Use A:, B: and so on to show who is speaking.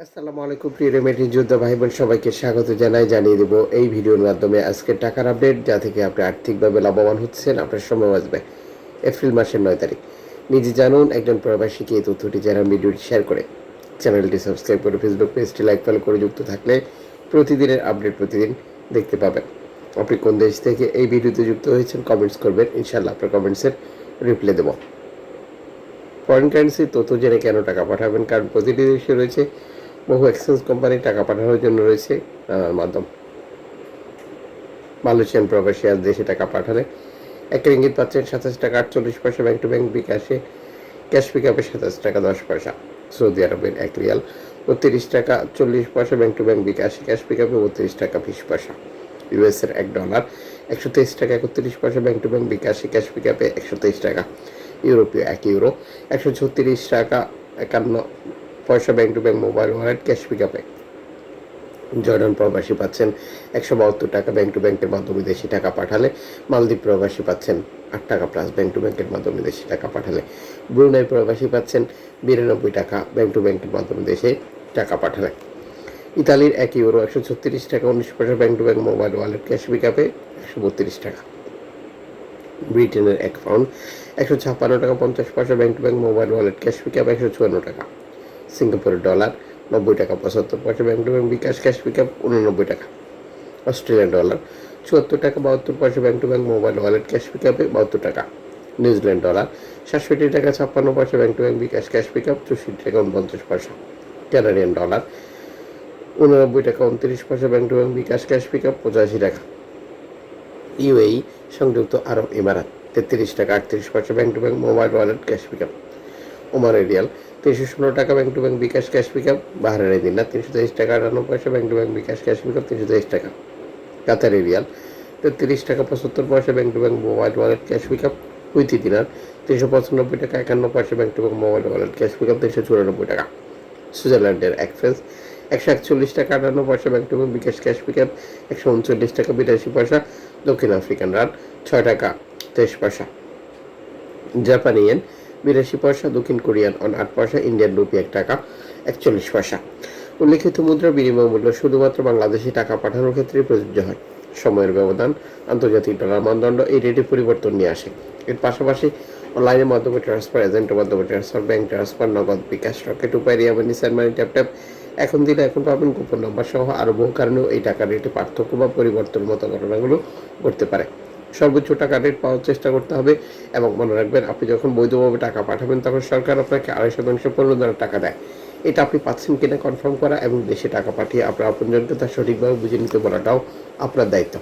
A: আসসালামু আলাইকুম প্রিয় রেমিটেন্স যোদ্ধা ভাই বোন সবাইকে স্বাগত জানিয়ে দেব এই ভিডিওর মাধ্যমে আজকে টাকার আপডেট যা থেকে আপনি আর্থিকভাবে লাভবান হচ্ছেন আপনার সময় বাঁচবে। এপ্রিল মাসের 9 তারিখ নিজে জানুন একজন প্রবাসীকে এই তথ্যটি জানান, ভিডিওটি শেয়ার করে চ্যানেলটি সাবস্ক্রাইব করে ফেসবুক পেজটি লাইক ফলো করে যুক্ত থাকলে প্রতিদিনের আপডেট প্রতিদিন দেখতে পাবেন। আপনি কোন দেশ থেকে এই ভিডিওতে যুক্ত হয়েছেন কমেন্টস করবেন, ইনশাল্লাহ আপনার কমেন্টসের রিপ্লাই দেবো। ফরেন কারেন্সির তথ্য জেনে কেন টাকা পাঠাবেন, কারণ প্রতিটি দেশে রয়েছে বহু এক্সচেঞ্জ কোম্পানি টাকা পাঠানোর জন্য রয়েছে মাধ্যম। মালয়েশিয়ান প্রবাসী আজ দেশে টাকা পাঠালে 1 রিঙ্গিত পাচ্ছেন 27 টাকা 48 পয়সা ব্যাংক টু ব্যাংক বিকাশে, ক্যাশ পিক আপে 27 টাকা 10 পয়সা। সৌদি আরবের 1 রিয়াল 32 টাকা 40 পয়সা ব্যাংক টু ব্যাংক বিকাশে, ক্যাশ পিক আপে 32 টাকা 20 পয়সা। ইউএসের $1 123 টাকা 31 পয়সা ব্যাংক টু ব্যাংক বিকাশে, ক্যাশ পিক আপে 123 টাকা। ইউরোপীয় 1 ইউরো 136 টাকা 51 পয়সা bank to bank mobile wallet, cash pick আপে। জর্ডান প্রবাসী পাচ্ছেন 172 টাকা ব্যাংক টু ব্যাংকের মাধ্যমে দেশি টাকা পাঠালে। মালদ্বীপ প্রবাসী পাচ্ছেন 8 টাকা প্লাস ব্যাংক টু ব্যাংকের মাধ্যমে দেশি টাকা পাঠালে। ব্রুনাই প্রবাসী পাচ্ছেন 92 টাকা ব্যাংক টু ব্যাংকের মাধ্যমে দেশে টাকা পাঠালে। ইতালির 1 ইউরো 136 টাকা 19 পয়সা bank to bank mobile wallet, cash pick আপে 132 টাকা। ব্রিটেনের 1 পাউন্ড 156 টাকা 50 পয়সা bank to bank mobile wallet, cash pick আপে 154 টাকা। সিঙ্গাপুরের $90 টাকা 75 পয়সা bank to bank bKash, cash pick up 89 টাকা। অস্ট্রেলিয়ান $74 টাকা 72 পয়সা bank to bank mobile wallet, cash pick আপে 72 টাকা। নিউজিল্যান্ড $67 টাকা 56 পয়সা bank to bank bKash, cash pick up 64 টাকা 49 পয়সা। কানাডিয়ান $89 টাকা 29 পয়সা bank to bank bKash, cash pick up 85 টাকা। ইউএই সংযুক্ত আরব ইমারাত 33 টাকা 38 পয়সা bank to bank mobile wallet, cash pick up. ওমানের রিয়াল 316 টাকা bank to bank bKash, cash pick up. বাহরাইনের দিনার 323 টাকা 58 পয়সা bank to bank bKash, cash pick up 323 টাকা। কাতারি রিয়াল 33 টাকা 75 পয়সা bank to bank mobile wallet, cash pick up. কুইতি দিনার 395 টাকা 51 পয়সা bank to bank mobile wallet, cash pick up 394 টাকা। সুইজারল্যান্ডের 1 ফ্রান্স 141 টাকা 58 পয়সা bank to bank bKash, cash pick up 139 টাকা 82 পয়সা। দক্ষিণ আফ্রিকান রান 6 টাকা 23 পয়সা। জাপানি ইয়েন 82 পয়সা। দক্ষিণ কোরিয়ান অন 8 পয়সা। ইন্ডিয়ান রুপি 1 টাকা 41 পয়সা। উল্লেখিত মুদ্রা বিনিময় মূল্য শুধুমাত্র বাংলাদেশি টাকা পাঠানোর ক্ষেত্রে প্রযোজ্য হয়। সময়ের ব্যবধান, আন্তর্জাতিক ডলার মানদণ্ড এই রেটে পরিবর্তন নিয়ে আসে। এর পাশাপাশি অনলাইনের মাধ্যমে ট্রান্সফার, এজেন্টের মাধ্যমে ট্রান্সফার, ব্যাংক ট্রান্সফার, নগদ, বিকাশ, রকেট উপায়, রিয়ামানি, স্যানমানি, ট্যাপ এখন দিলে এখন পাবেন কুপন নম্বর সহ আরও বহু কারণেও এই টাকার রেটে পার্থক্য বা পরিবর্তনের মতো ঘটনাগুলো ঘটতে পারে। সর্বোচ্চ টাকা রেট পাওয়ার চেষ্টা করতে হবে এবং মনে রাখবেন আপনি যখন বৈধভাবে টাকা পাঠাবেন তখন সরকার আপনাকে 2.5% পণ্য টাকা দেয়। এটা আপনি পাচ্ছেন কিনা কনফার্ম করা এবং দেশে টাকা পাঠিয়ে আপনার আপনজনকে তা সঠিকভাবে বুঝে নিতে বলাটাও আপনার দায়িত্ব।